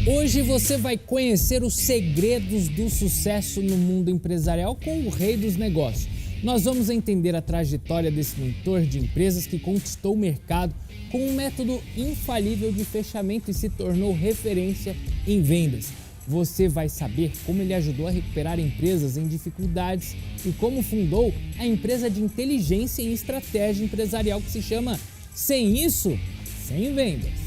Hoje você vai conhecer os segredos do sucesso no mundo empresarial com o rei dos negócios. Nós vamos entender a trajetória desse mentor de empresas que conquistou o mercado com um método infalível de fechamento e se tornou referência em vendas. Você vai saber como ele ajudou a recuperar empresas em dificuldades e como fundou a empresa de inteligência e estratégia empresarial que se chama Sem Isso, Sem Vendas.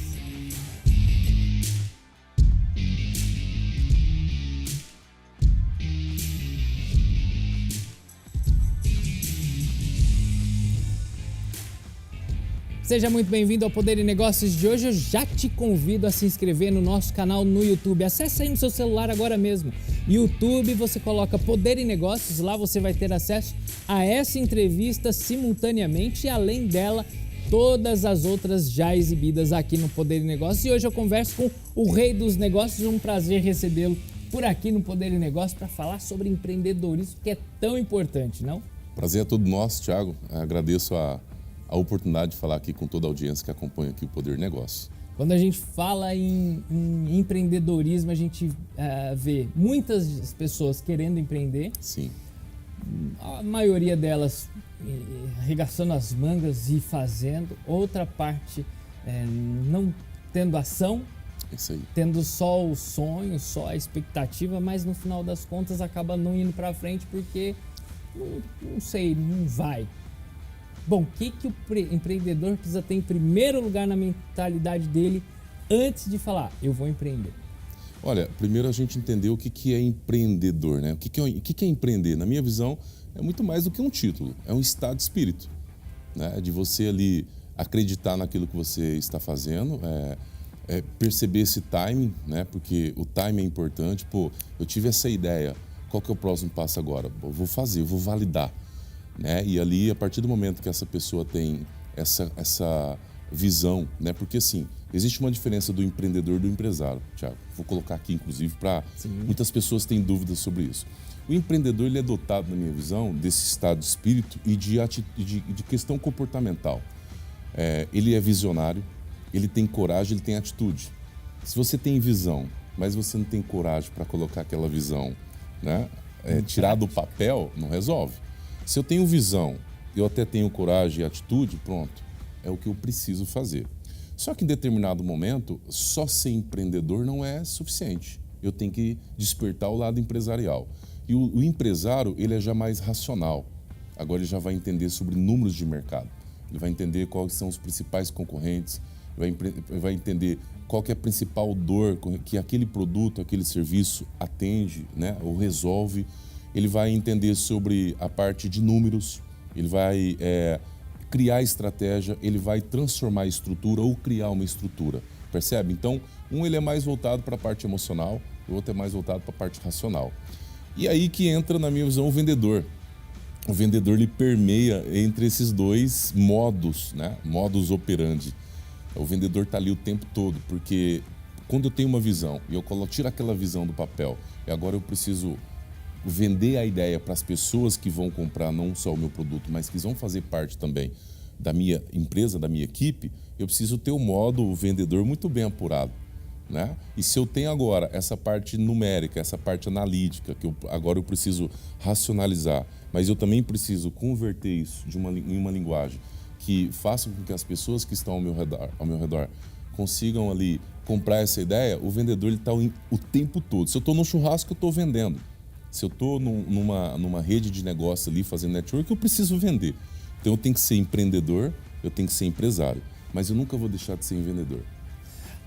Seja muito bem-vindo ao Poder e Negócios de hoje. Eu já te convido a se inscrever no nosso canal no YouTube. Acesse aí no seu celular agora mesmo. YouTube, você coloca Poder e Negócios, lá você vai ter acesso a essa entrevista simultaneamente e, além dela, todas as outras já exibidas aqui no Poder e Negócios. E hoje eu converso com o rei dos negócios. Um prazer recebê-lo por aqui no Poder e Negócios para falar sobre empreendedorismo, que é tão importante, não? Prazer é todo nosso, Thiago. Agradeço a oportunidade de falar aqui com toda a audiência que acompanha aqui o Poder Negócio. Quando a gente fala em empreendedorismo, a gente vê muitas pessoas querendo empreender. Sim. A maioria delas arregaçando as mangas e fazendo. Outra parte não tendo ação. Isso aí. Tendo só o sonho, só a expectativa, mas no final das contas acaba não indo para frente porque, não sei, não vai. Bom, o que o empreendedor precisa ter em primeiro lugar na mentalidade dele antes de falar, eu vou empreender? Olha, primeiro a gente entender o que é empreendedor, né? O que é empreender? Na minha visão, é muito mais do que um título, é um estado de espírito, né? De você ali acreditar naquilo que você está fazendo, perceber esse timing, né? Porque o timing é importante. Pô, eu tive essa ideia, qual que é o próximo passo agora? Eu vou fazer, eu vou validar. Né? E ali, a partir do momento que essa pessoa tem essa visão, né? Porque assim, existe uma diferença do empreendedor e do empresário, Thiago. Vou colocar aqui, inclusive, para muitas pessoas têm dúvidas sobre isso. O empreendedor ele é dotado, na minha visão, desse estado de espírito e de questão comportamental. Ele é visionário, ele tem coragem, ele tem atitude. Se você tem visão, mas você não tem coragem para colocar aquela visão, né? Tirar do papel, não resolve. Se eu tenho visão, eu até tenho coragem e atitude, pronto, é o que eu preciso fazer. Só que em determinado momento, só ser empreendedor não é suficiente. Eu tenho que despertar o lado empresarial. E o empresário, ele é já mais racional. Agora ele já vai entender sobre números de mercado. Ele vai entender quais são os principais concorrentes, vai entender qual que é a principal dor que aquele produto, aquele serviço atende, né, ou resolve. Ele vai entender sobre a parte de números, ele vai criar estratégia, ele vai transformar a estrutura ou criar uma estrutura, percebe? Então, ele é mais voltado para a parte emocional, o outro é mais voltado para a parte racional. E aí que entra, na minha visão, o vendedor. O vendedor, ele permeia entre esses dois modos, né? Modus operandi. O vendedor está ali o tempo todo, porque quando eu tenho uma visão e eu tiro aquela visão do papel e agora eu preciso vender a ideia para as pessoas que vão comprar não só o meu produto, mas que vão fazer parte também da minha empresa, da minha equipe, eu preciso ter o modo vendedor muito bem apurado, né? E se eu tenho agora essa parte numérica, essa parte analítica, que agora eu preciso racionalizar, mas eu também preciso converter isso em uma linguagem que faça com que as pessoas que estão ao meu redor consigam ali comprar essa ideia, o vendedor está o tempo todo. Se eu estou no churrasco, eu estou vendendo. Se eu estou numa rede de negócio ali fazendo network, eu preciso vender. Então eu tenho que ser empreendedor, eu tenho que ser empresário, mas eu nunca vou deixar de ser vendedor.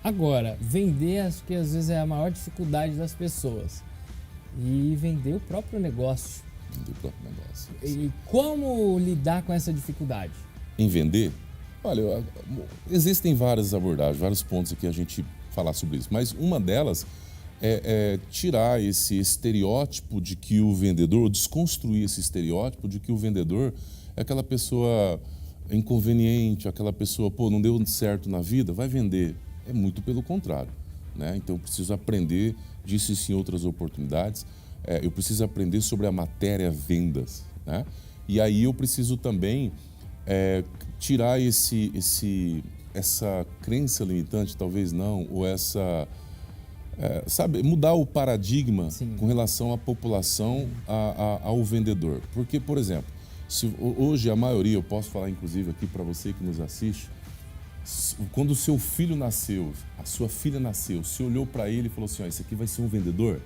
Agora, vender acho que às vezes é a maior dificuldade das pessoas. E vender o próprio negócio. Vender o próprio negócio. E como lidar com essa dificuldade? Em vender? Olha, existem várias abordagens, vários pontos aqui a gente falar sobre isso, mas uma delas é tirar esse estereótipo de que o vendedor, desconstruir esse estereótipo de que o vendedor é aquela pessoa inconveniente, aquela pessoa, não deu certo na vida, vai vender. É muito pelo contrário, né? Então eu preciso aprender, disse isso em outras oportunidades, eu preciso aprender sobre a matéria vendas, né? E aí eu preciso também tirar essa crença limitante, talvez não, ou essa sabe, mudar o paradigma Sim. com relação à população, ao vendedor. Porque, por exemplo, se hoje a maioria, eu posso falar inclusive aqui para você que nos assiste, quando o seu filho nasceu, a sua filha nasceu, você olhou para ele e falou assim, esse aqui vai ser um vendedor?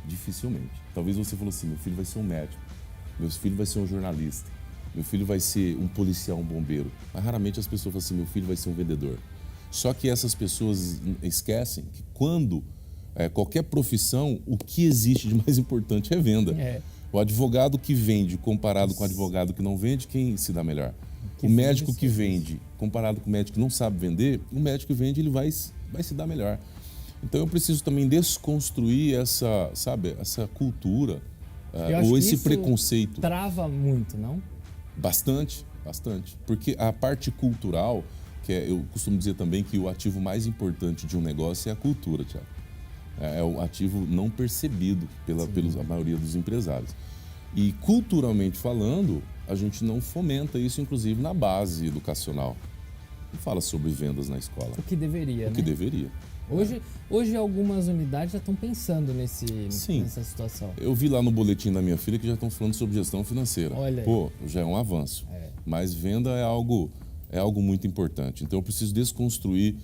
Dificilmente. Talvez você falou assim, meu filho vai ser um médico, meu filho vai ser um jornalista, meu filho vai ser um policial, um bombeiro. Mas raramente as pessoas falam assim, meu filho vai ser um vendedor. Só que essas pessoas esquecem que quando qualquer profissão, o que existe de mais importante é venda. O advogado que vende comparado com o advogado que não vende, quem se dá melhor? O médico que vende comparado com o médico que não sabe vender, o médico que vende ele vai se dar melhor. Então eu preciso também desconstruir essa cultura ou esse preconceito. Trava muito, não? Bastante. Porque a parte cultural, eu costumo dizer também que o ativo mais importante de um negócio é a cultura, Thiago. É o ativo não percebido pela maioria dos empresários. E culturalmente falando, a gente não fomenta isso, inclusive na base educacional. Não fala sobre vendas na escola. O que deveria, O que deveria. Hoje algumas unidades já estão pensando nessa situação. Eu vi lá no boletim da minha filha que já estão falando sobre gestão financeira. Olha aí. Pô, já é um avanço. Mas venda é algo muito importante. Então eu preciso desconstruir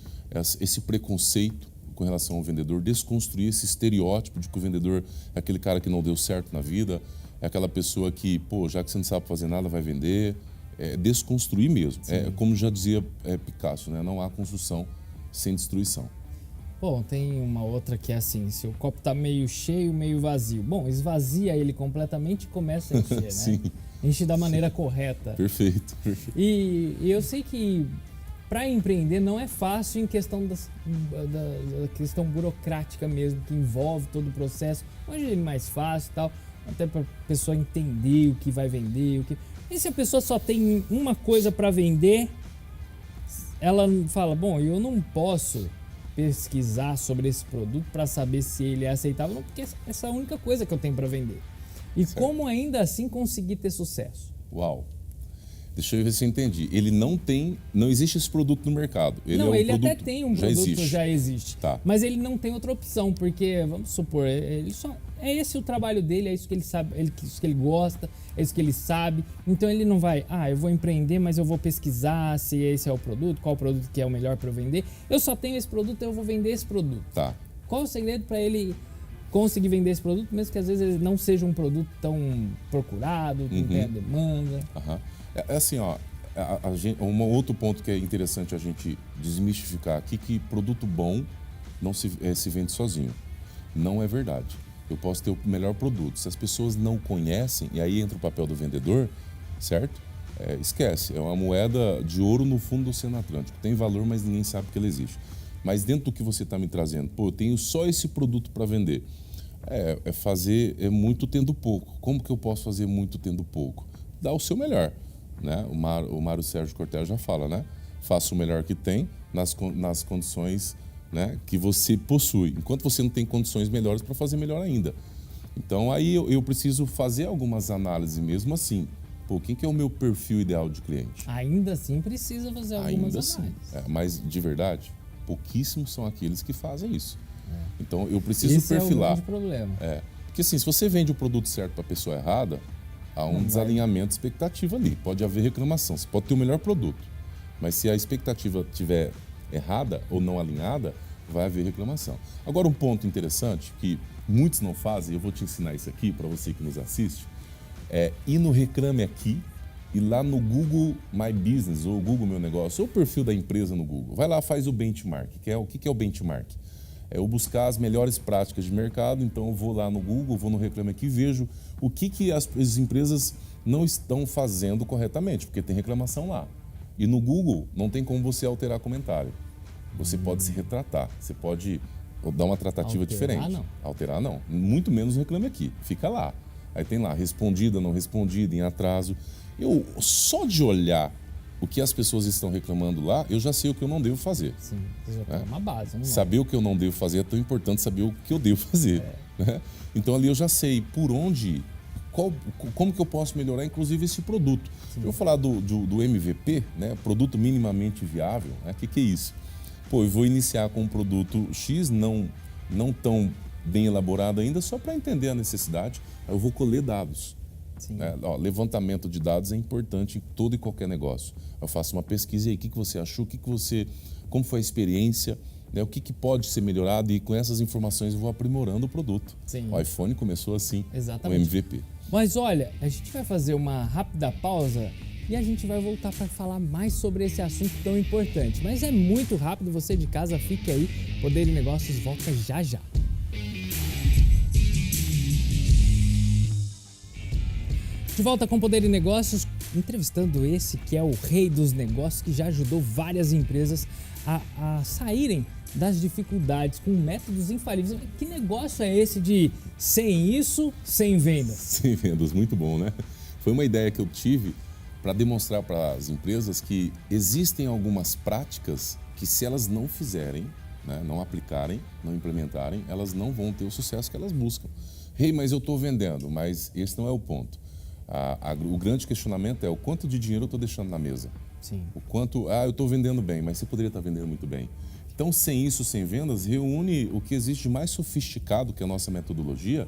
esse preconceito com relação ao vendedor, desconstruir esse estereótipo de que o vendedor é aquele cara que não deu certo na vida, é aquela pessoa que, pô, já que você não sabe fazer nada, vai vender. Desconstruir mesmo. Como já dizia Picasso, né? Não há construção sem destruição. Bom, tem uma outra que é assim, se o copo tá meio cheio, meio vazio. Bom, esvazia ele completamente e começa a encher, né? Sim. Enche da maneira correta. Perfeito. E eu sei que para empreender não é fácil em questão da questão burocrática mesmo, que envolve todo o processo. Hoje é mais fácil e tal, até para a pessoa entender o que vai vender. E se a pessoa só tem uma coisa para vender, ela fala, bom, eu não posso pesquisar sobre esse produto para saber se ele é aceitável, não, porque essa é a única coisa que eu tenho para vender. E certo. Como ainda assim conseguir ter sucesso? Uau! Deixa eu ver se eu entendi. Ele não existe esse produto no mercado. Ele até tem um produto, já existe. Tá. Mas ele não tem outra opção, porque, vamos supor, é esse o trabalho dele, é isso que ele sabe, isso que ele gosta, é isso que ele sabe. Então ele não vai, eu vou empreender, mas eu vou pesquisar se esse é o produto, qual produto que é o melhor para eu vender. Eu só tenho esse produto, eu vou vender esse produto. Tá. Qual o segredo para ele conseguir vender esse produto, mesmo que às vezes ele não seja um produto tão procurado, não tenha demanda? É assim, um outro ponto que é interessante a gente desmistificar aqui, que produto bom não se vende sozinho. Não é verdade. Eu posso ter o melhor produto. Se as pessoas não conhecem, e aí entra o papel do vendedor, certo? Esquece, é uma moeda de ouro no fundo do Oceano Atlântico. Tem valor, mas ninguém sabe que ela existe. Mas dentro do que você está me trazendo, eu tenho só esse produto para vender. Fazer muito tendo pouco. Como que eu posso fazer muito tendo pouco? Dá o seu melhor. Né? O Mário Sérgio Cortella já fala, né? Faça o melhor que tem nas condições, né, que você possui. Enquanto você não tem condições melhores para fazer melhor ainda. Então aí eu preciso fazer algumas análises mesmo assim. Quem que é o meu perfil ideal de cliente? Ainda assim precisa fazer algumas análises. Mas de verdade, pouquíssimos são aqueles que fazem isso. Então eu preciso perfilar. Esse é o grande problema. Porque assim, se você vende o produto certo para a pessoa errada, há um desalinhamento de expectativa ali. Pode haver reclamação. Você pode ter o melhor produto, mas se a expectativa estiver errada ou não alinhada, vai haver reclamação. Agora, um ponto interessante que muitos não fazem, eu vou te ensinar isso aqui para você que nos assiste, é ir no Reclame Aqui e lá no Google My Business ou Google Meu Negócio, ou o perfil da empresa no Google. Vai lá, faz o benchmark. O que é o benchmark? É eu buscar as melhores práticas de mercado. Então eu vou lá no Google, vou no Reclame Aqui e vejo o que as empresas não estão fazendo corretamente, porque tem reclamação lá. E no Google não tem como você alterar comentário. Você pode se retratar, você pode dar uma tratativa diferente. Alterar não, muito menos Reclame Aqui, fica lá. Aí tem lá, respondida, não respondida, em atraso. Eu, só de olhar o que as pessoas estão reclamando lá, eu já sei o que eu não devo fazer. Sim, já é uma base. Saber o que eu não devo fazer é tão importante saber o que eu devo fazer. Né? Então ali eu já sei por onde, como que eu posso melhorar, inclusive, esse produto. Sim. Eu vou falar do MVP, né? Produto minimamente viável. O que é isso? pô, eu vou iniciar com um produto X, não tão bem elaborado ainda, só para entender a necessidade. Eu vou colher dados. Levantamento de dados é importante em todo e qualquer negócio. Eu faço uma pesquisa e aí, o que você achou, como foi a experiência, né? O que pode ser melhorado, e com essas informações eu vou aprimorando o produto. Sim. O iPhone começou assim, exatamente, o MVP. Mas olha, a gente vai fazer uma rápida pausa e a gente vai voltar para falar mais sobre esse assunto tão importante. Mas é muito rápido, você de casa fique aí, Poder e Negócios volta já já. De volta com Poder e Negócios, entrevistando esse que é o rei dos negócios, que já ajudou várias empresas a saírem das dificuldades com métodos infalíveis. Que negócio é esse de sem isso, sem vendas? Sem vendas, muito bom, né? Foi uma ideia que eu tive para demonstrar para as empresas que existem algumas práticas que, se elas não fizerem, né, não aplicarem, não implementarem, elas não vão ter o sucesso que elas buscam. Mas eu estou vendendo, mas esse não é o ponto. O grande questionamento é o quanto de dinheiro eu estou deixando na mesa. Sim. O quanto, eu estou vendendo bem, mas você poderia estar vendendo muito bem. Então, sem isso, sem vendas, reúne o que existe de mais sofisticado, que é a nossa metodologia,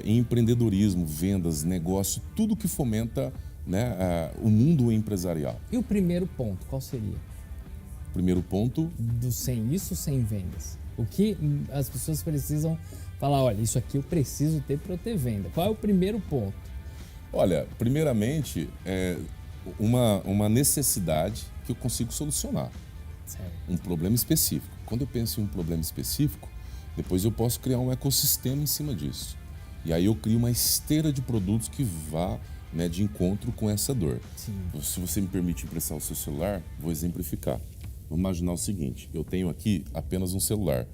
em empreendedorismo, vendas, negócio, tudo que fomenta, né, o mundo empresarial. E o primeiro ponto, qual seria? O primeiro ponto? Do sem isso, sem vendas. O que as pessoas precisam falar, olha, isso aqui eu preciso ter para eu ter venda. Qual é o primeiro ponto? Olha, primeiramente, uma necessidade que eu consigo solucionar. Certo. Um problema específico. Quando eu penso em um problema específico, depois eu posso criar um ecossistema em cima disso. E aí eu crio uma esteira de produtos que vá, né, de encontro com essa dor. Sim. Se você me permite emprestar o seu celular, vou exemplificar. Vamos imaginar o seguinte, eu tenho aqui apenas um celular.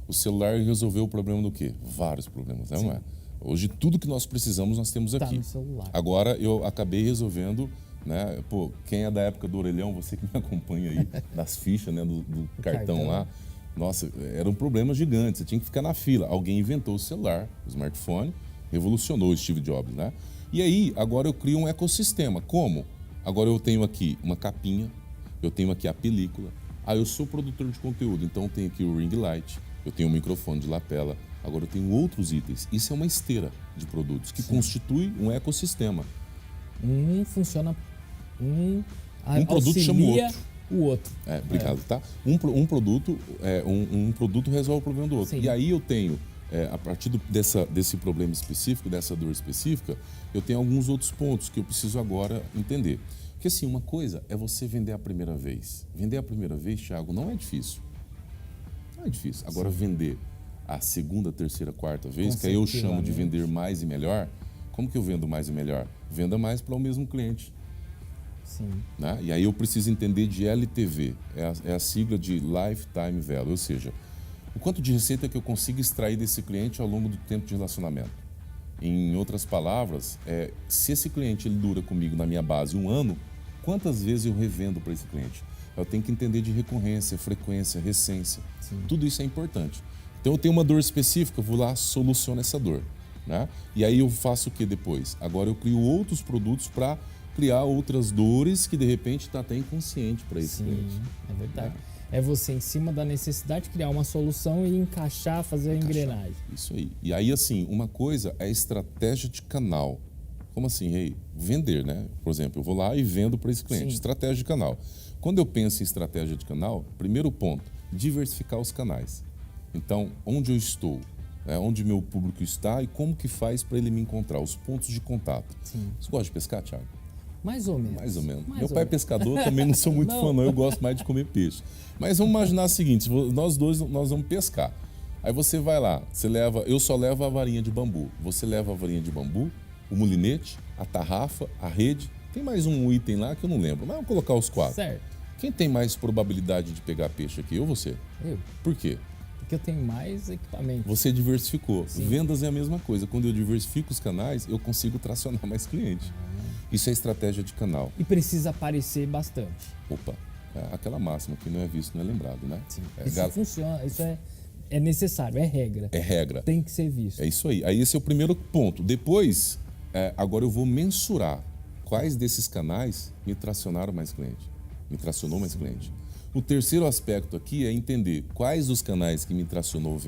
O celular resolveu o problema do quê? Vários problemas, não é? Hoje, tudo que nós precisamos, nós temos aqui. No celular. Agora, eu acabei resolvendo, né? Pô, quem é da época do orelhão, você que me acompanha aí, das fichas, né, do cartão lá, nossa, era um problema gigante, você tinha que ficar na fila. Alguém inventou o celular, o smartphone, revolucionou o Steve Jobs, né? E aí, agora eu crio um ecossistema. Como? Agora eu tenho aqui uma capinha, eu tenho aqui a película. Eu sou produtor de conteúdo, então eu tenho aqui o ring light, eu tenho um microfone de lapela, agora eu tenho outros itens. Isso é uma esteira de produtos que constitui um ecossistema. Funciona, um produto chama o outro. O outro. Obrigado, tá? Um produto resolve o problema do outro. Sim. E aí eu tenho, a partir desse problema específico, dessa dor específica, eu tenho alguns outros pontos que eu preciso agora entender. Porque assim, uma coisa é você vender a primeira vez. Vender a primeira vez, Thiago, não é difícil. Não é difícil. Agora, vender a segunda, terceira, quarta vez, que aí eu chamo de vender mais e melhor. Como que eu vendo mais e melhor? Venda mais para o mesmo cliente. Sim. Né? E aí eu preciso entender de LTV, é a sigla de Lifetime Value, ou seja, o quanto de receita que eu consigo extrair desse cliente ao longo do tempo de relacionamento. Em outras palavras, se esse cliente ele dura comigo na minha base 1 ano, quantas vezes eu revendo para esse cliente? Eu tenho que entender de recorrência, frequência, recência. Sim. Tudo isso é importante. Então eu tenho uma dor específica, eu vou lá, soluciono essa dor. Né? E aí eu faço o que depois? Agora eu crio outros produtos para criar outras dores que de repente está até inconsciente para esse cliente. É verdade. É você, em cima da necessidade, criar uma solução e encaixar, fazer a engrenagem. Isso aí. E aí, assim, uma coisa é estratégia de canal. Como assim, Rei? Vender, né? Por exemplo, eu vou lá e vendo para esse cliente. Sim. Estratégia de canal. Quando eu penso em estratégia de canal, primeiro ponto, diversificar os canais. Então, onde eu estou, onde meu público está e como que faz para ele me encontrar, os pontos de contato. Sim. Você gosta de pescar, Thiago? Mais ou menos. Mais ou menos. Meu pai é pescador, também não sou muito fã não, eu gosto mais de comer peixe. Mas vamos imaginar o seguinte, nós dois nós vamos pescar. Aí você vai lá, eu só levo a varinha de bambu. Você leva a varinha de bambu, o mulinete, a tarrafa, a rede. Tem mais um item lá que eu não lembro, mas vamos colocar os 4. Certo. Quem tem mais probabilidade de pegar peixe aqui, eu ou você? Eu. Por quê? Porque eu tenho mais equipamento. Você diversificou. Sim. Vendas é a mesma coisa. Quando eu diversifico os canais, eu consigo tracionar mais cliente. Isso é estratégia de canal. E precisa aparecer bastante. Opa, aquela máxima que não é visto, não é lembrado, né? Sim. Isso funciona, isso é necessário, é regra. É regra. Tem que ser visto. É isso aí. Aí esse é o primeiro ponto. Depois, agora eu vou mensurar quais desses canais me tracionaram mais cliente. Me tracionou mais cliente. O terceiro aspecto aqui é entender quais os canais que me tracionou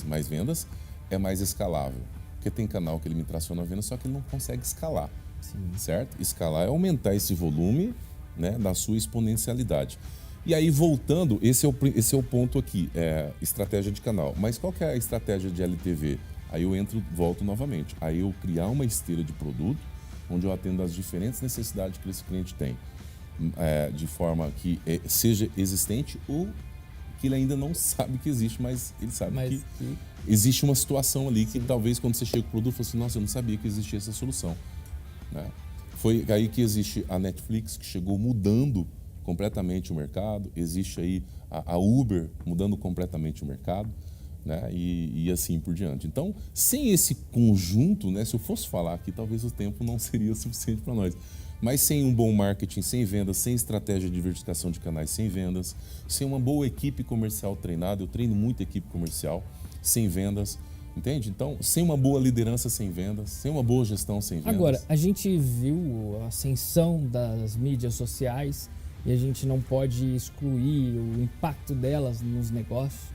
mais vendas, é mais escalável. Porque tem canal que ele me traciona vendas, só que ele não consegue escalar. Sim. Certo? Escalar é aumentar esse volume, né, da sua exponencialidade. E aí, voltando, esse é o ponto aqui, estratégia de canal. Mas qual que é a estratégia de LTV? Aí eu volto novamente. Aí eu criar uma esteira de produto, onde eu atendo às diferentes necessidades que esse cliente tem. De forma que seja existente ou que ele ainda não sabe que existe, mas ele sabe que existe uma situação ali que talvez quando você chega com o produto, você fala assim, nossa, eu não sabia que existia essa solução. Né? Foi aí que existe a Netflix, que chegou mudando completamente o mercado, existe aí a Uber mudando completamente o mercado, né? E assim por diante. Então, sem esse conjunto, né, se eu fosse falar aqui, talvez o tempo não seria suficiente para nós. Mas sem um bom marketing, sem vendas, sem estratégia de diversificação de canais, sem vendas, sem uma boa equipe comercial treinada, eu treino muita equipe comercial, sem vendas, entende? Então, sem uma boa liderança, sem vendas, sem uma boa gestão, sem vendas. Agora, a gente viu a ascensão das mídias sociais e a gente não pode excluir o impacto delas nos negócios,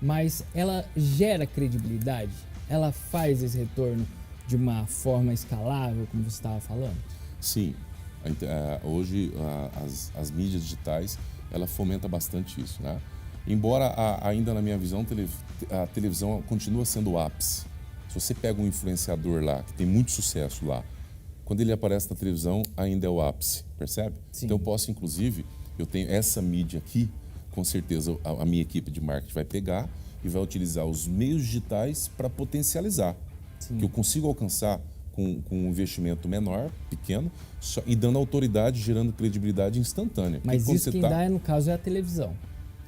mas ela gera credibilidade, ela faz esse retorno de uma forma escalável, como você estava falando? Sim. Hoje, as mídias digitais, ela fomenta bastante isso, né? Embora ainda na minha visão, a televisão continua sendo o ápice. Se você pega um influenciador lá, que tem muito sucesso lá, quando ele aparece na televisão, ainda é o ápice, percebe? Sim. Então eu posso, inclusive, eu tenho essa mídia aqui, com certeza a minha equipe de marketing vai pegar e vai utilizar os meios digitais para potencializar. Sim. Que eu consigo alcançar com um investimento menor, pequeno, e dando autoridade, gerando credibilidade instantânea. Mas isso quem dá, no caso, é a televisão.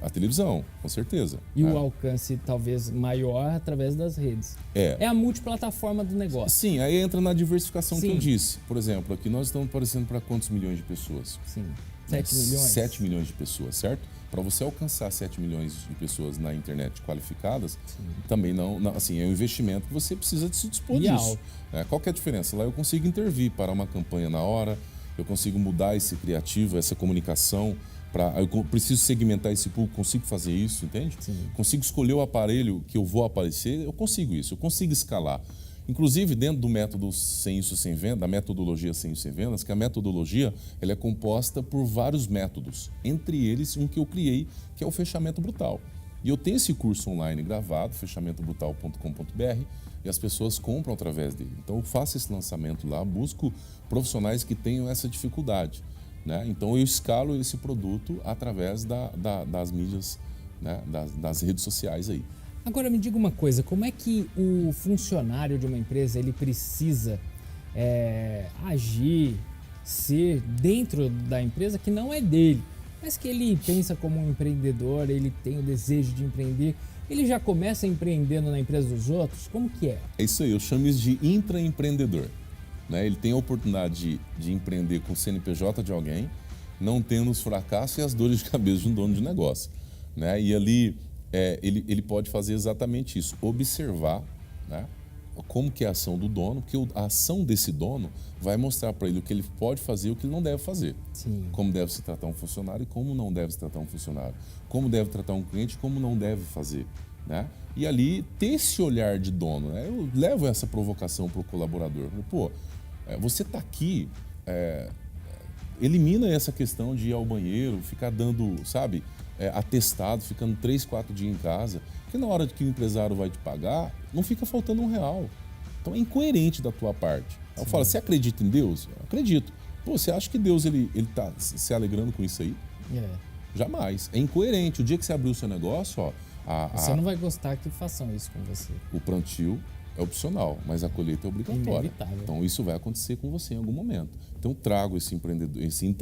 A televisão, com certeza. E o alcance talvez maior através das redes. É a multiplataforma do negócio. Sim, aí entra na diversificação que eu disse. Por exemplo, aqui nós estamos aparecendo para quantos milhões de pessoas? Sim, 7 milhões. 7 milhões de pessoas, certo? Para você alcançar 7 milhões de pessoas na internet qualificadas, também não, assim, é um investimento que você precisa de se dispor disso. Qual que é a diferença? Lá eu consigo intervir para uma campanha na hora, eu consigo mudar esse criativo, essa comunicação, eu preciso segmentar esse público, consigo fazer isso, entende? Sim. Consigo escolher o aparelho que eu vou aparecer, eu consigo isso, eu consigo escalar. Inclusive dentro do método Sem Isso Sem Venda, da metodologia Sem Isso Sem Vendas, que a metodologia ela é composta por vários métodos, entre eles um que eu criei, que é o fechamento brutal. E eu tenho esse curso online gravado, fechamentobrutal.com.br, e as pessoas compram através dele. Então eu faço esse lançamento lá, busco profissionais que tenham essa dificuldade, né? Então eu escalo esse produto através das mídias, né? das redes sociais aí. Agora me diga uma coisa, como é que o funcionário de uma empresa ele precisa agir, ser dentro da empresa que não é dele, mas que ele pensa como um empreendedor, ele tem o desejo de empreender, ele já começa empreendendo na empresa dos outros? Como que é? É isso aí, eu chamo isso de intraempreendedor. Né? Ele tem a oportunidade de empreender com o CNPJ de alguém, não tendo os fracassos e as dores de cabeça de um dono de negócio. Né? E ali ele pode fazer exatamente isso, observar, né, como que é a ação do dono, porque a ação desse dono vai mostrar para ele o que ele pode fazer e o que ele não deve fazer. Sim. Como deve se tratar um funcionário e como não deve se tratar um funcionário. Como deve tratar um cliente e como não deve fazer. Né? E ali ter esse olhar de dono, né? Eu levo essa provocação para o colaborador. Pô, você está aqui, elimina essa questão de ir ao banheiro, ficar dando, sabe, atestado, ficando 3, 4 dias em casa, porque na hora que o empresário vai te pagar, não fica faltando R$1. Então é incoerente da tua parte. Eu falo, você acredita em Deus? Eu acredito. Pô, você acha que Deus ele tá se alegrando com isso aí? Jamais. É incoerente. O dia que você abrir o seu negócio, ó, você não vai gostar que façam isso com você. O plantio é opcional, mas a colheita é obrigatória. Inevitável. Então isso vai acontecer com você em algum momento. Então eu trago esse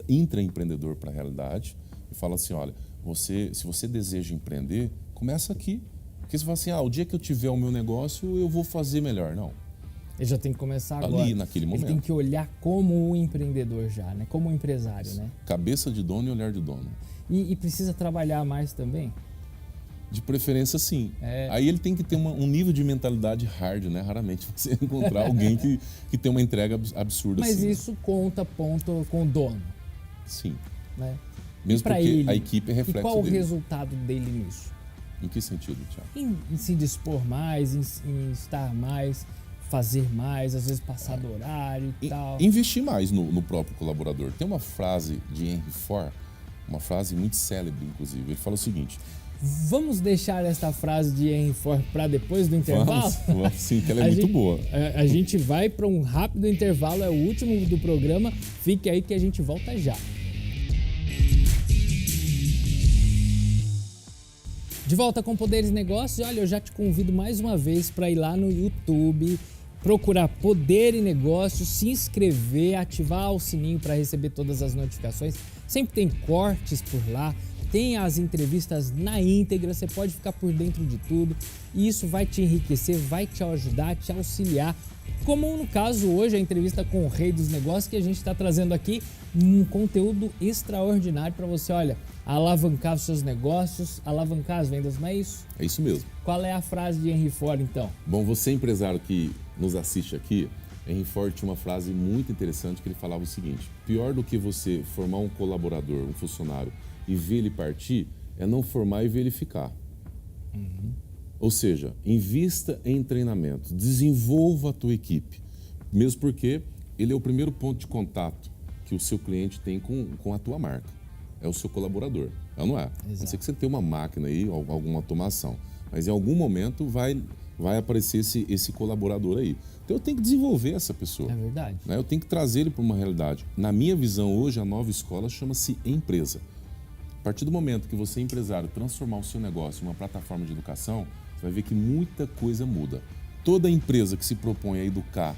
intraempreendedor para a realidade e falo assim, olha, se você deseja empreender, começa aqui. Porque você fala assim, o dia que eu tiver o meu negócio, eu vou fazer melhor. Não. Ele já tem que começar agora. Ali, naquele momento. Ele tem que olhar como um empreendedor já, né? Como um empresário, né? Cabeça de dono e olhar de dono. E precisa trabalhar mais também? De preferência, sim. Aí ele tem que ter um nível de mentalidade hard, né? Raramente você encontrar alguém que tem uma entrega absurda Mas assim. Mas isso conta ponto com o dono. Sim. Né? Mesmo pra porque ele, a equipe é e reflexo qual o dele. resultado dele nisso? Em que sentido, Thiago? Em se dispor mais, em estar mais, fazer mais, às vezes passar do horário e tal. Investir mais no próprio colaborador. Tem uma frase de Henry Ford, uma frase muito célebre, inclusive. Ele fala o seguinte... Vamos deixar esta frase de Henry Ford para depois do intervalo? Vamos sim, que ela é muito boa. A gente vai para um rápido intervalo, é o último do programa. Fique aí que a gente volta já. De volta com Poderes Negócios. Olha, eu já te convido mais uma vez para ir lá no YouTube, procurar Poder e Negócios, se inscrever, ativar o sininho para receber todas as notificações. Sempre tem cortes por lá. Tem as entrevistas na íntegra, você pode ficar por dentro de tudo e isso vai te enriquecer, vai te ajudar, te auxiliar. Como no caso hoje, a entrevista com o Rei dos Negócios, que a gente está trazendo aqui um conteúdo extraordinário para você, olha, alavancar os seus negócios, alavancar as vendas, não é isso? É isso mesmo. Qual é a frase de Henry Ford, então? Bom, você empresário que nos assiste aqui, Henry Ford tinha uma frase muito interessante que ele falava o seguinte: pior do que você formar um colaborador, um funcionário, e ver ele partir, é não formar e ver ele ficar. Ou seja, invista em treinamento, desenvolva a tua equipe, mesmo porque ele é o primeiro ponto de contato que o seu cliente tem com a tua marca. É o seu colaborador, não é? A não ser que você tenha uma máquina aí, alguma automação, mas em algum momento vai aparecer esse colaborador aí. Então eu tenho que desenvolver essa pessoa. É verdade. Né? Eu tenho que trazer ele para uma realidade. Na minha visão hoje, a nova escola chama-se empresa. A partir do momento que você, empresário, transformar o seu negócio em uma plataforma de educação, você vai ver que muita coisa muda. Toda empresa que se propõe a educar,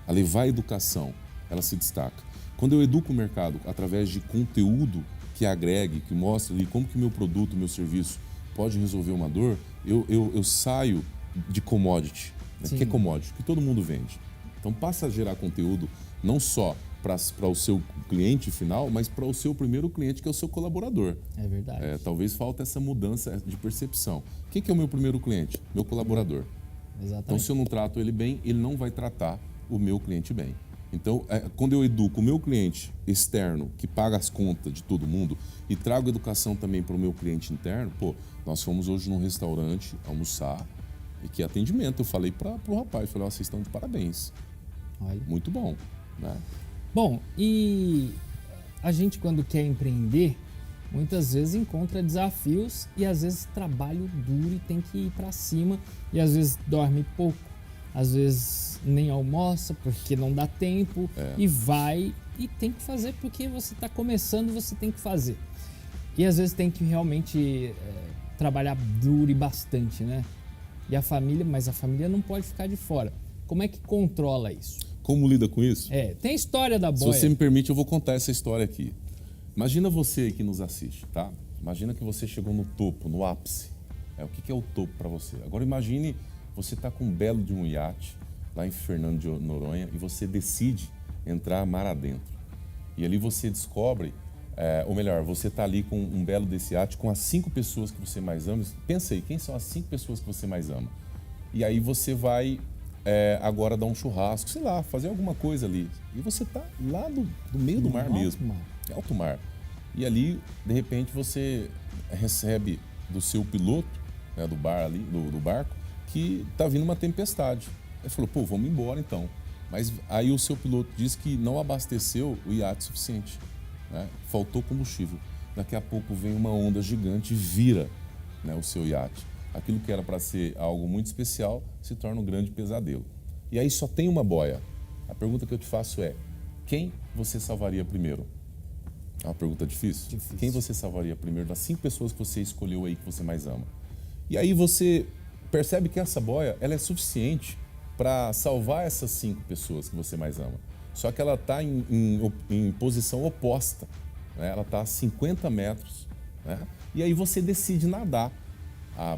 a levar a educação, ela se destaca. Quando eu educo o mercado através de conteúdo que agregue, que mostre ali como que meu produto, meu serviço pode resolver uma dor, eu saio de commodity. Né? Que é commodity? Que todo mundo vende. Então passa a gerar conteúdo não só para o seu cliente final, mas para o seu primeiro cliente, que é o seu colaborador. É verdade. Talvez falte essa mudança de percepção. Quem que é o meu primeiro cliente? Meu colaborador. Exatamente. Então, se eu não trato ele bem, ele não vai tratar o meu cliente bem. Então, quando eu educo o meu cliente externo, que paga as contas de todo mundo, e trago educação também para o meu cliente interno, nós fomos hoje num restaurante almoçar, e que atendimento, eu falei para o rapaz, falei, vocês estão de parabéns. Olha. Muito bom, né? Bom, e a gente quando quer empreender, muitas vezes encontra desafios e às vezes trabalho duro e tem que ir para cima e às vezes dorme pouco, às vezes nem almoça porque não dá tempo e vai e tem que fazer porque você está começando, você tem que fazer. E às vezes tem que realmente trabalhar duro e bastante, né? E a família, mas a família não pode ficar de fora. Como é que controla isso? Como lida com isso? Tem a história da boia. Se você me permite, eu vou contar essa história aqui. Imagina você que nos assiste, tá? Imagina que você chegou no topo, no ápice. O que é o topo para você? Agora imagine você tá com um belo de um iate lá em Fernando de Noronha e você decide entrar mar adentro. E ali você descobre, ou melhor, você tá ali com um belo desse iate com as 5 pessoas que você mais ama. Pensa aí, quem são as 5 pessoas que você mais ama? E aí você vai agora dar um churrasco, sei lá, fazer alguma coisa ali. E você tá lá no meio do mar mesmo. É alto mar. E ali, de repente, você recebe do seu piloto, né, do bar ali, do barco, que tá vindo uma tempestade. Ele falou, vamos embora então. Mas aí o seu piloto disse que não abasteceu o iate suficiente, né? Faltou combustível. Daqui a pouco vem uma onda gigante e vira, né, o seu iate. Aquilo que era para ser algo muito especial se torna um grande pesadelo. E aí só tem uma boia. A pergunta que eu te faço é, quem você salvaria primeiro? É uma pergunta difícil? Quem você salvaria primeiro das 5 pessoas que você escolheu aí que você mais ama? E aí você percebe que essa boia ela é suficiente para salvar essas 5 pessoas que você mais ama. Só que ela está em posição oposta, né? Ela está a 50 metros, né? E aí você decide nadar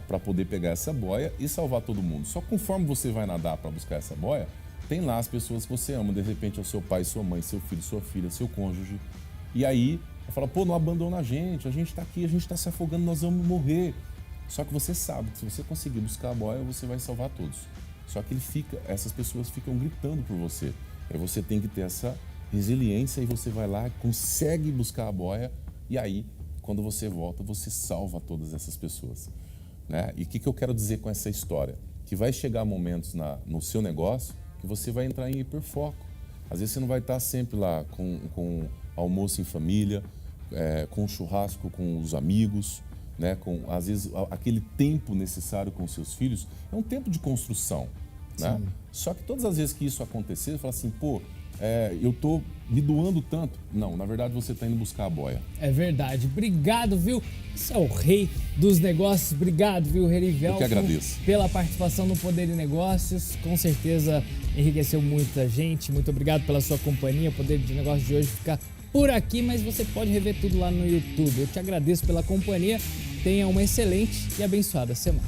para poder pegar essa boia e salvar todo mundo. Só que conforme você vai nadar para buscar essa boia, tem lá as pessoas que você ama. De repente é o seu pai, sua mãe, seu filho, sua filha, seu cônjuge. E aí, fala, não abandona a gente está aqui, a gente está se afogando, nós vamos morrer. Só que você sabe que se você conseguir buscar a boia, você vai salvar todos. Só que essas pessoas ficam gritando por você. Aí você tem que ter essa resiliência e você vai lá, consegue buscar a boia e aí, quando você volta, você salva todas essas pessoas, né? E o que eu quero dizer com essa história? Que vai chegar momentos no seu negócio que você vai entrar em hiperfoco. Às vezes você não vai estar sempre lá com almoço em família, com churrasco com os amigos, né? Às vezes aquele tempo necessário com seus filhos é um tempo de construção, né? Só que todas as vezes que isso acontecer, você fala assim, pô, eu tô me doando tanto. Não, na verdade você está indo buscar a boia. É verdade. Obrigado, viu? Esse é o rei dos negócios. Obrigado, viu, Herivelton? Eu que agradeço. Pela participação no Poder de Negócios. Com certeza enriqueceu muita gente. Muito obrigado pela sua companhia. O Poder de Negócios de hoje fica por aqui, mas você pode rever tudo lá no YouTube. Eu te agradeço pela companhia. Tenha uma excelente e abençoada semana.